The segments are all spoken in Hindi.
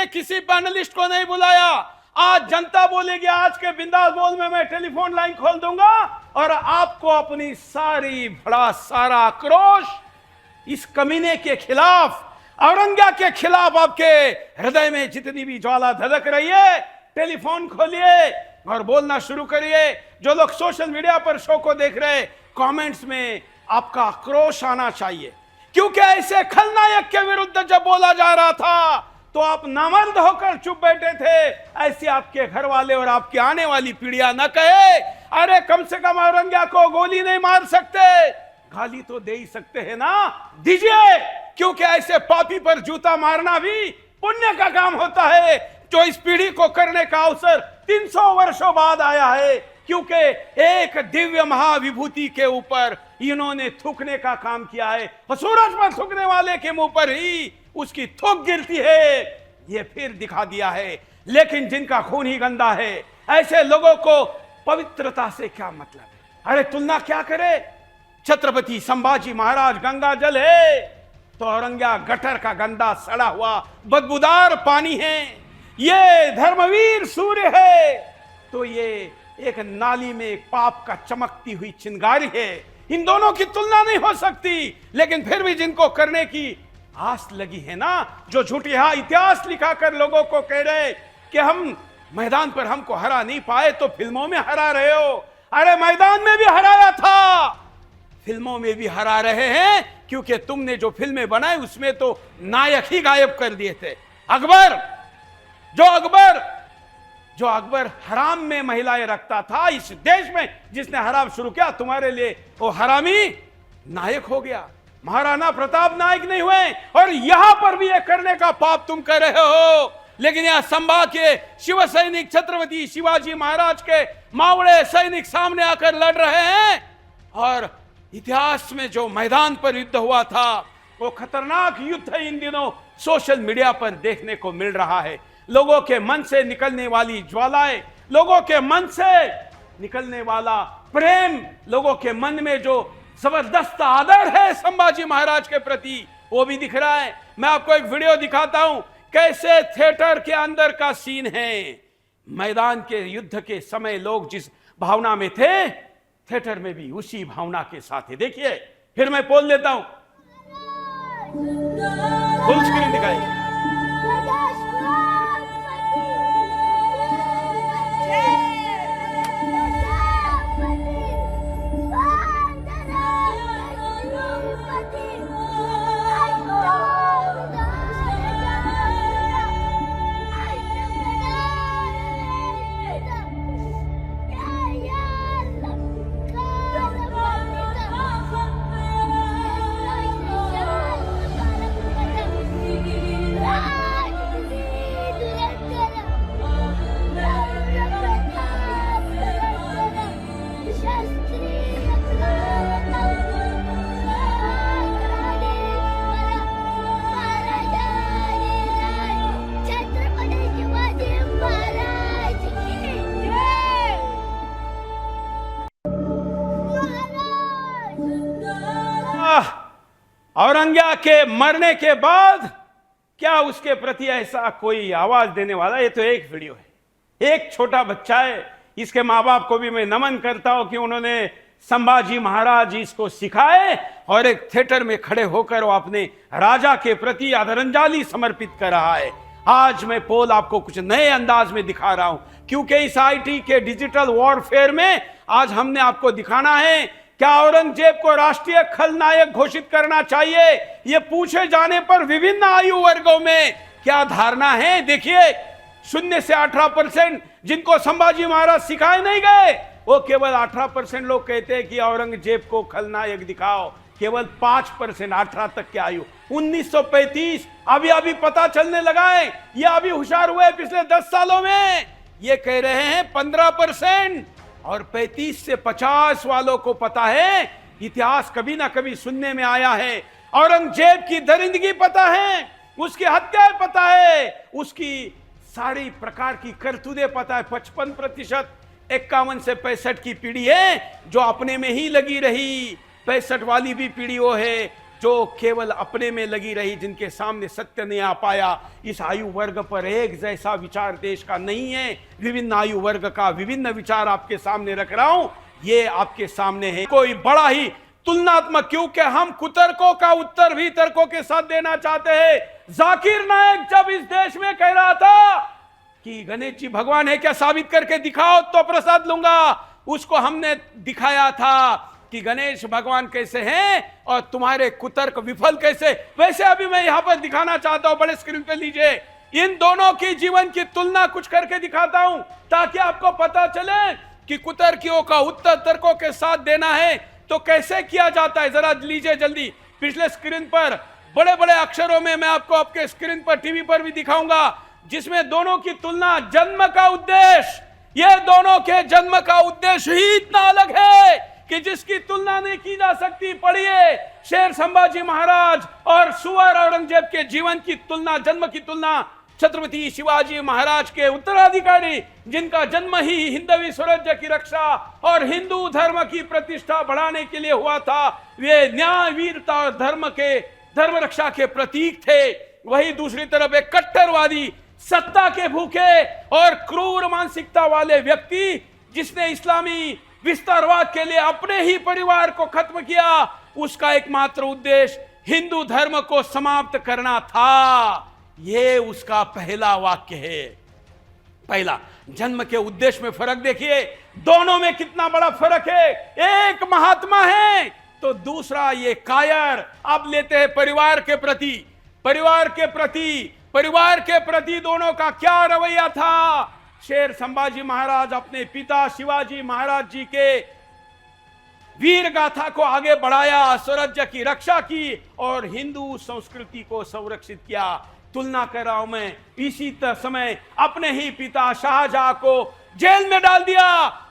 ने किसी पैनलिस्ट को नहीं बुलाया। आज जनता बोलेगी, आज के बिंदास बोल में मैं टेलीफोन लाइन खोल दूंगा और आपको अपनी सारा आक्रोश इस कमीने के खिलाफ, औरंगिया के खिलाफ, आपके हृदय में जितनी भी ज्वाला धधक रही है, टेलीफोन खोलिए और बोलना शुरू करिए। जो लोग सोशल मीडिया पर शो को देख रहे, कमेंट्स में आपका आक्रोश आना चाहिए, क्योंकि ऐसे खलनायक के विरुद्ध जब बोला जा रहा था तो आप नामर्द होकर चुप बैठे थे। ऐसे आपके घर वाले और आपकी आने वाली पीढ़ियां न कहे, अरे कम से कम औरंगिया को गोली नहीं मार सकते, गाली तो दे ही सकते हैं ना, दीजिए। क्योंकि ऐसे पापी पर जूता मारना भी पुण्य का काम होता है, जो इस पीढ़ी को करने का अवसर 300 वर्षों बाद आया है। क्योंकि एक दिव्य महाविभूति के ऊपर इन्होंने थूकने का काम किया है, और सूरज पर थूकने वाले के मुंह पर ही उसकी थूक गिरती है, ये फिर दिखा दिया है। लेकिन जिनका खून ही गंदा है, ऐसे लोगों को पवित्रता से क्या मतलब है? अरे तुलना क्या करे, छत्रपति संभाजी महाराज गंगा जल है तो औरंगिया गटर का गंदा सड़ा हुआ बदबूदार पानी है। ये धर्मवीर सूर्य है तो ये एक नाली में एक पाप का चमकती हुई चिंगारी है। इन दोनों की तुलना नहीं हो सकती, लेकिन फिर भी जिनको करने की आस लगी है ना, जो झूठिया इतिहास लिखाकर लोगों को कह रहे कि हम मैदान पर हमको हरा नहीं पाए तो फिल्मों में हरा रहे हो। अरे मैदान में भी हराया था, फिल्मों में भी हरा रहे हैं, क्योंकि तुमने जो फिल्में बनाई उसमें तो नायक ही गायब कर दिए थे। जो अकबर हराम में महिलाएं रखता था इस देश में, जिसने हराम शुरू किया, तुम्हारे लिए वो हरामी नायक हो गया। महाराणा प्रताप नायक नहीं हुए, और यहां पर भी ये करने का पाप तुम कर रहे हो। लेकिन यहां संभा के शिव सैनिक छत्रपति शिवाजी महाराज के मावड़े सैनिक सामने आकर लड़ रहे हैं, और इतिहास में जो मैदान पर युद्ध हुआ था वो खतरनाक युद्ध इन दिनों सोशल मीडिया पर देखने को मिल रहा है। लोगों के मन से निकलने वाली ज्वालाएं, लोगों के मन से निकलने वाला प्रेम, लोगों के मन में जो जबरदस्त आदर है संभाजी महाराज के प्रति, वो भी दिख रहा है। मैं आपको एक वीडियो दिखाता हूं, कैसे थिएटर के अंदर का सीन है। मैदान के युद्ध के समय लोग जिस भावना में थे, थिएटर में भी उसी भावना के साथ है। देखिए, फिर मैं बोल देता हूं, फुल स्क्रीन दिखाइए। औरंगिया के मरने के बाद क्या उसके प्रति ऐसा कोई आवाज देने वाला? ये तो एक वीडियो है, एक छोटा बच्चा है। इसके माँ बाप को भी मैं नमन करता हूं कि उन्होंने संभाजी महाराज इसको सिखाए, और एक थिएटर में खड़े होकर वो अपने राजा के प्रति आदरांजलि समर्पित कर रहा है। आज मैं पोल आपको कुछ नए अंदाज में दिखा रहा हूं, क्योंकि इस आईटी के डिजिटल वॉरफेयर में आज हमने आपको दिखाना है, क्या औरंगजेब को राष्ट्रीय खलनायक घोषित करना चाहिए? ये पूछे जाने पर विभिन्न आयु वर्गों में क्या धारणा है। देखिए, 0 से 18% जिनको संभाजी महाराज सिखाए नहीं गए, वो केवल 18% लोग कहते हैं कि औरंगजेब को खलनायक दिखाओ। केवल 5% 18 तक की आयु। 1935 अभी पता चलने लगा है, ये अभी होशियार हुए पिछले 10 सालों में। ये कह रहे हैं 15%, और 35 से 50 वालों को पता है, इतिहास कभी ना कभी सुनने में आया है। औरंगजेब की दरिंदगी पता है, उसकी हत्याएं पता है, उसकी सारी प्रकार की करतूतें पता है। 55% 51 से 65 की पीढ़ी है जो अपने में ही लगी रही। 65 वाली भी पीढ़ी वो है जो केवल अपने में लगी रही, जिनके सामने सत्य नहीं आ पाया। इस आयु वर्ग पर एक जैसा विचार देश का नहीं है, विभिन्न आयु वर्ग का विभिन्न विचार आपके सामने रख रहा हूं। ये आपके सामने है कोई बड़ा ही तुलनात्मक, क्योंकि हम कुतर्कों का उत्तर भी तर्कों के साथ देना चाहते हैं। जाकिर नायक जब इस देश में कह रहा था कि गणेश जी भगवान है क्या, साबित करके दिखाओ तो प्रसाद लूंगा, उसको हमने दिखाया था कि गणेश भगवान कैसे हैं और तुम्हारे कुतर्क विफल कैसे। वैसे अभी मैं यहां पर दिखाना चाहता हूं, बड़े स्क्रीन पे लीजिए, इन दोनों की जीवन की तुलना कुछ करके दिखाता हूं, ताकि आपको पता चले कि कुतर्कियों का उत्तर तर्कों के साथ देना है तो कैसे किया जाता है। जरा लीजिए जल्दी पिछले स्क्रीन पर, बड़े बड़े अक्षरों में मैं आपको आपके स्क्रीन पर, टीवी पर भी दिखाऊंगा, जिसमें दोनों की तुलना, जन्म का उद्देश्य, ये दोनों के जन्म का उद्देश्य ही इतना अलग है कि जिसकी तुलना नहीं की जा सकती। पढ़िए, शेर संभाजी महाराज और सुअर औरंगजेब के जीवन की तुलना, जन्म की तुलना छत्रपति शिवाजी महाराज के उत्तराधिकारी, जिनका जन्म ही हिंदवी स्वराज्य की रक्षा और हिंदू धर्म की प्रतिष्ठा बढ़ाने के लिए हुआ था। वे न्याय, वीरता और धर्म रक्षा के प्रतीक थे। वही दूसरी तरफ एक कट्टरवादी, सत्ता के भूखे और क्रूर मानसिकता वाले व्यक्ति, जिसने इस्लामी विस्तारवाद के लिए अपने ही परिवार को खत्म किया, उसका एकमात्र उद्देश्य हिंदू धर्म को समाप्त करना था। यह उसका पहला वाक्य है। पहला, जन्म के उद्देश्य में फर्क देखिए, दोनों में कितना बड़ा फर्क है। एक महात्मा है तो दूसरा ये कायर। अब लेते हैं परिवार के प्रति दोनों का क्या रवैया था। शेर संभाजी महाराज अपने पिता शिवाजी महाराज जी के वीर गाथा को आगे बढ़ाया, स्वराज्य की रक्षा की और हिंदू संस्कृति को संरक्षित किया। तुलना कर रहा हूं मैं, इसी समय अपने ही पिता शाहजहां को जेल में डाल दिया,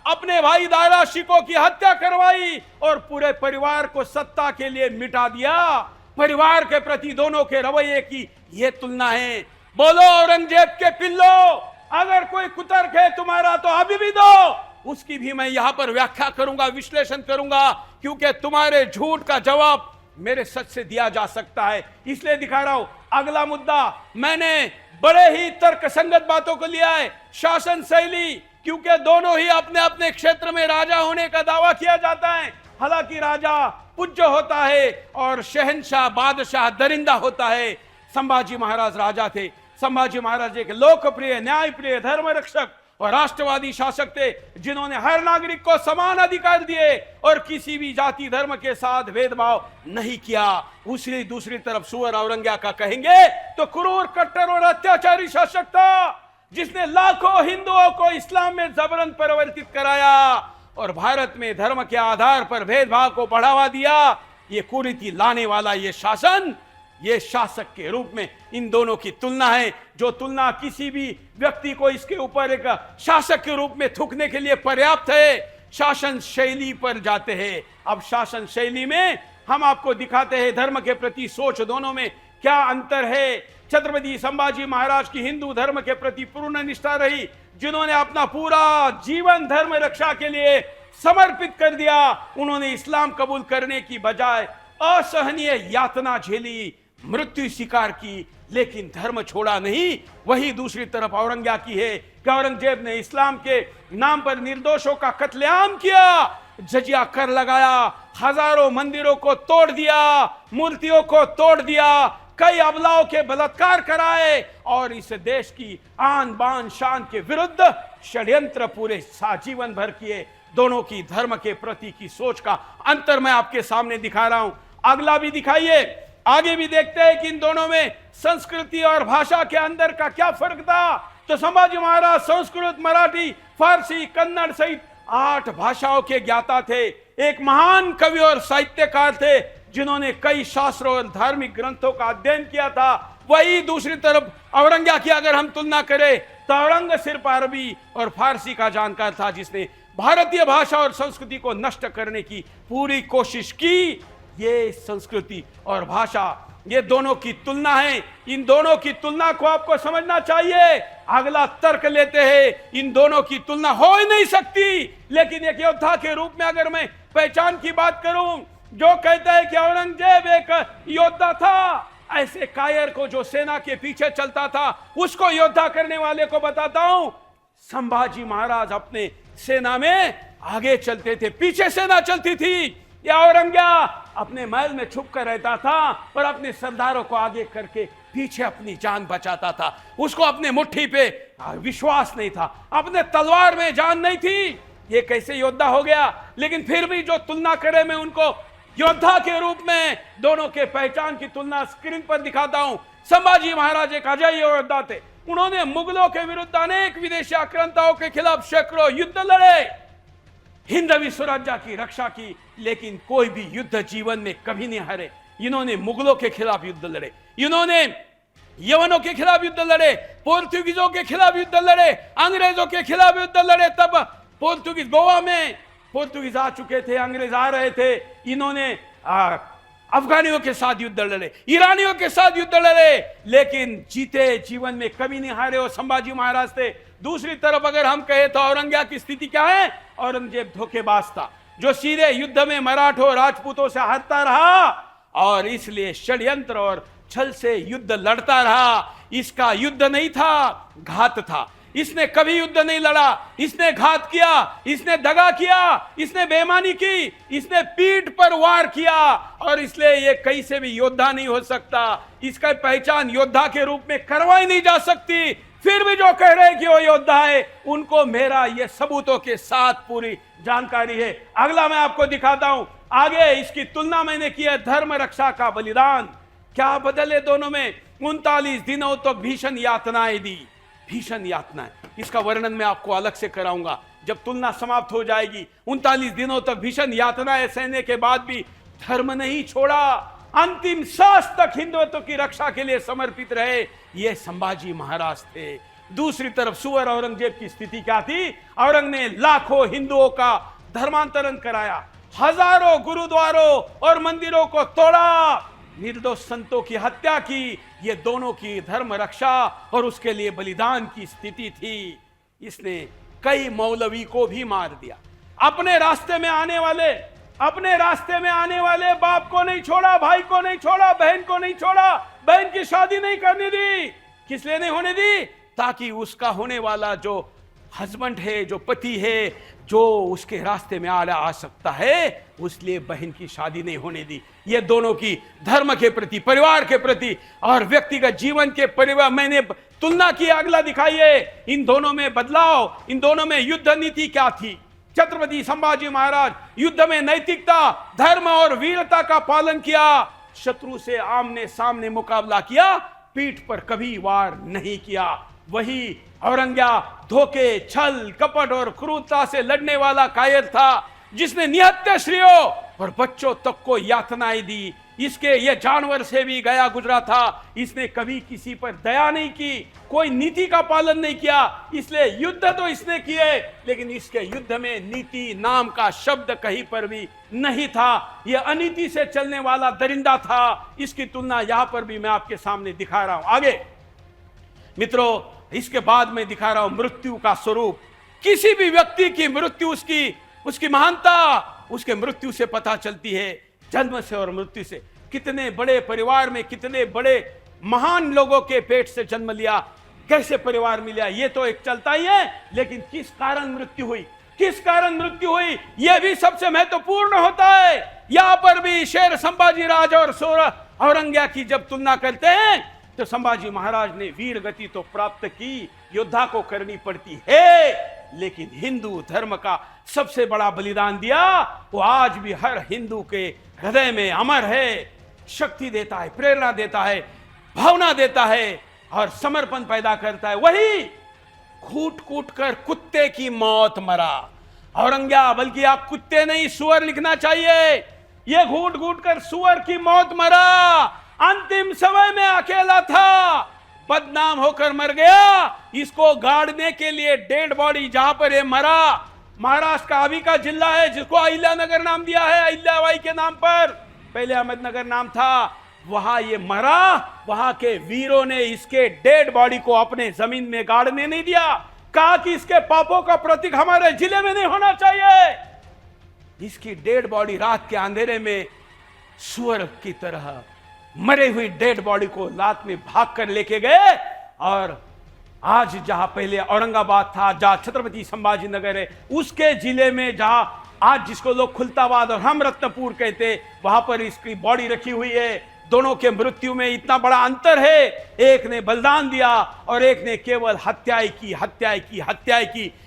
अपने भाई दारा शिकोह की हत्या करवाई और पूरे परिवार को सत्ता के लिए मिटा दिया। परिवार के प्रति दोनों के रवैये की यह तुलना है। बोलो औरंगजेब के पिल्लो, अगर कोई कुतर्क है तुम्हारा तो अभी भी दो, उसकी भी मैं यहां पर व्याख्या करूंगा, विश्लेषण करूंगा, क्योंकि तुम्हारे झूठ का जवाब मेरे सच से दिया जा सकता है, इसलिए दिखा रहा हूं। अगला मुद्दा, मैंने बड़े ही तर्कसंगत बातों को लिया है। शासन शैली, क्योंकि दोनों ही अपने अपने क्षेत्र में राजा होने का दावा किया जाता है। हालांकि राजा पूज्य होता है और शहंशाह, बादशाह दरिंदा होता है। संभाजी महाराज राजा थे। संभाजी महाराज एक लोकप्रिय, न्यायप्रिय, धर्म रक्षक और राष्ट्रवादी शासक थे, जिन्होंने हर नागरिक को समान अधिकार दिए और किसी भी जाति धर्म के साथ भेदभाव नहीं किया। दूसरी तरफ सुअर औरंगजेब का कहेंगे तो क्रूर, कट्टर और अत्याचारी शासक था, जिसने लाखों हिंदुओं को इस्लाम में जबरन परिवर्तित कराया और भारत में धर्म के आधार पर भेदभाव को बढ़ावा दिया। ये कुरीति लाने वाला ये शासन, ये शासक के रूप में इन दोनों की तुलना है, जो तुलना किसी भी व्यक्ति को इसके ऊपर एक शासक के रूप में थूकने के लिए पर्याप्त है। शासन शैली पर जाते हैं। अब शासन शैली में हम आपको दिखाते हैं धर्म के प्रति सोच दोनों में क्या अंतर है। छत्रपति संभाजी महाराज की हिंदू धर्म के प्रति पूर्ण निष्ठा रही, जिन्होंने अपना पूरा जीवन धर्म रक्षा के लिए समर्पित कर दिया। उन्होंने इस्लाम कबूल करने की बजाय असहनीय यातना झेली, मृत्यु स्वीकार की, लेकिन धर्म छोड़ा नहीं। वही दूसरी तरफ औरंगजेब की है कि औरंगजेब ने इस्लाम के नाम पर निर्दोषों का कत्लेआम किया, जजिया कर लगाया, हजारों मंदिरों को तोड़ दिया, मूर्तियों को तोड़ दिया, कई अबलाओं के बलात्कार कराए और इस देश की आन बान शान के विरुद्ध षड्यंत्र पूरे जीवन भर किए। दोनों की धर्म के प्रति की सोच का अंतर मैं आपके सामने दिखा रहा हूं। अगला भी दिखाइए, आगे भी देखते हैं कि इन दोनों में संस्कृति और भाषा के अंदर का क्या फर्क था। तो संभाजी महाराज संस्कृत, मराठी, फारसी, कन्नड़ सहित 8 भाषाओं के ज्ञाता थे। एक महान कवि और साहित्यकार थे, जिन्होंने कई शास्त्रों और धार्मिक ग्रंथों का अध्ययन किया था। वही दूसरी तरफ औरंगजेब की अगर हम तुलना करें तो औरंग सिर्फ अरबी और फारसी का जानकार था, जिसने भारतीय भाषा और संस्कृति को नष्ट करने की पूरी कोशिश की। ये संस्कृति और भाषा, ये दोनों की तुलना है। इन दोनों की तुलना को आपको समझना चाहिए। अगला तर्क लेते हैं, इन दोनों की तुलना हो ही नहीं सकती। लेकिन एक योद्धा के रूप में अगर मैं पहचान की बात करूं, जो कहता है कि औरंगजेब एक योद्धा था, ऐसे कायर को जो सेना के पीछे चलता था उसको योद्धा करने वाले को बताता हूं, संभाजी महाराज अपने सेना में आगे चलते थे, पीछे सेना चलती थी। या औरंगजेब अपने महल में छुप कर रहता था और अपने सरदारों को आगे करके पीछे अपनी जान बचाता था। उसको अपने मुट्ठी पे विश्वास नहीं था, अपने तलवार में जान नहीं थी। ये कैसे योद्धा हो गया? लेकिन फिर भी जो तुलना करे, मैं उनको योद्धा के रूप में दोनों के पहचान की तुलना स्क्रीन पर दिखाता हूं। संभाजी महाराज एक अजय योद्धा थे। उन्होंने मुगलों के विरुद्ध अनेक विदेशी आक्रांताओं के खिलाफ सैकड़ों युद्ध लड़े, हिंदवी स्वराज्य की रक्षा की, लेकिन कोई भी युद्ध जीवन में कभी नहीं हारे। इन्होंने मुगलों के खिलाफ युद्ध लड़े, इन्होंने यवनों के खिलाफ युद्ध लड़े, पोर्तुगीजों के खिलाफ युद्ध लड़े, अंग्रेजों के खिलाफ युद्ध लड़े। तब पोर्तुगीज गोवा में पोर्तुगीज आ चुके थे, अंग्रेज आ रहे थे। इन्होंने अफगानियों के साथ युद्ध लड़े, ईरानियों के साथ युद्ध लड़े, लेकिन जीते जीवन में कभी नहीं हारे। और संभाजी महाराज थे। दूसरी तरफ अगर हम कहें तो औरंगजेब की स्थिति क्या है? औरंगजेब धोखेबाज था, जो सीधे युद्ध में मराठों राजपूतों से हारता रहा और इसलिए षड्यंत्र और छल से युद्ध लड़ता रहा। इसका युद्ध नहीं था, घात था। इसने कभी युद्ध नहीं लड़ा, इसने घात किया, इसने दगा किया, इसने बेईमानी की, इसने पीठ पर वार किया और इसलिए ये कहीं से भी योद्धा नहीं हो सकता। इसका पहचान योद्धा के रूप में करवाई नहीं जा सकती। फिर भी जो कह रहे हैं कि वो योद्धा है, उनको मेरा ये सबूतों के साथ पूरी जानकारी है। अगला मैं आपको दिखाता हूं। आगे इसकी तुलना मैंने की है धर्म रक्षा का बलिदान। क्या बदले दोनों में? 39 दिनों तक भीषण यातनाएं दी, भीषण यातनाएं। इसका वर्णन मैं आपको अलग से कराऊंगा जब तुलना समाप्त हो जाएगी। 39 दिनों तक भीषण यातनाएं सहने के बाद भी धर्म नहीं छोड़ा, अंतिम सांस तक हिंदुत्व की रक्षा के लिए समर्पित रहे। ये संभाजी महाराज थे। दूसरी तरफ सुअर औरंगजेब की स्थिति क्या थी? औरंग ने लाखों हिंदुओं का धर्मांतरण कराया, हजारों गुरुद्वारों और मंदिरों को तोड़ा, निर्दोष संतों की हत्या की। ये दोनों की धर्म रक्षा और उसके लिए बलिदान की स्थिति थी। इसने कई मौलवी को भी मार दिया। अपने रास्ते में आने वाले बाप को नहीं छोड़ा, भाई को नहीं छोड़ा, बहन को नहीं छोड़ा, बहन की शादी नहीं करने दी। किस लिए नहीं होने दी? ताकि उसका होने वाला जो हस्बैंड है, जो पति है, जो उसके रास्ते में आ सकता है, उसलिए बहन की शादी नहीं होने दी। ये दोनों की धर्म के प्रति, परिवार के प्रति और व्यक्तिगत जीवन के परिवार मैंने तुलना की। अगला दिखाइए। इन दोनों में बदलाव, इन दोनों में युद्ध नीति क्या थी? छत्रपति संभाजी महाराज युद्ध में नैतिकता, धर्म और वीरता का पालन किया। शत्रु से आमने सामने मुकाबला किया, पीठ पर कभी वार नहीं किया। वही औरंगजेब धोखे, छल, कपट और क्रूरता से लड़ने वाला कायर था, जिसने निहत्थे स्त्रियों और बच्चों तक को यातनाएं दी। इसके ये जानवर से भी गया गुजरा था। इसने कभी किसी पर दया नहीं की, कोई नीति का पालन नहीं किया। इसलिए युद्ध तो इसने किए, लेकिन इसके युद्ध में नीति नाम का शब्द कहीं पर भी नहीं था। यह अनीति से चलने वाला दरिंदा था। इसकी तुलना यहां पर भी मैं आपके सामने दिखा रहा हूं। आगे मित्रों, इसके बाद मैं दिखा रहा हूं मृत्यु का स्वरूप। किसी भी व्यक्ति की मृत्यु, उसकी महानता उसके मृत्यु से पता चलती है, जन्म से और मृत्यु से। कितने बड़े परिवार में कितने बड़े महान लोगों के पेट से जन्म लिया, कैसे परिवार मिला, ये तो एक चलता ही है। लेकिन किस कारण मृत्यु हुई, यह भी सबसे महत्वपूर्ण होता है। यहां पर भी शेर संभाजी राज और औरंगजेब की जब तुलना करते हैं तो संभाजी महाराज ने वीर गति तो प्राप्त की, योद्धा को करनी पड़ती है, लेकिन हिंदू धर्म का सबसे बड़ा बलिदान दिया। वो आज भी हर हिंदू के हृदय में अमर है, शक्ति देता है, प्रेरणा देता है, भावना देता है और समर्पण पैदा करता है। वही कूट कूट कर कुत्ते की मौत मरा औरंगजेब, बल्कि आप कुत्ते नहीं सुअर लिखना चाहिए। यह घूट घूट कर सुअर की मौत मरा। अंतिम समय में अकेला था, बदनाम होकर मर गया। इसको गाड़ने के लिए डेड बॉडी जहां पर ये मरा, महाराष्ट्र का अभी का जिला है जिसको अहिल्यानगर नाम दिया है, अहिल्याबाई के नाम पर, पहले अहमदनगर नाम था। वहां ये मरा, वहां के वीरों ने इसके डेड बॉडी को अपने जमीन में गाड़ने नहीं दिया। कहा कि इसके पापों का प्रतीक हमारे जिले में नहीं होना चाहिए। इसकी डेड बॉडी रात के अंधेरे में सुअर की तरह मरे हुई डेड बॉडी को लात में भाग कर लेके गए। और आज जहां पहले औरंगाबाद था, जहां छत्रपति संभाजी नगर है, उसके जिले में जहां आज जिसको लोग खुलताबाद और हम रत्नपुर कहते, वहां पर इसकी बॉडी रखी हुई है। दोनों के मृत्यु में इतना बड़ा अंतर है, एक ने बलिदान दिया और एक ने केवल हत्याएं की।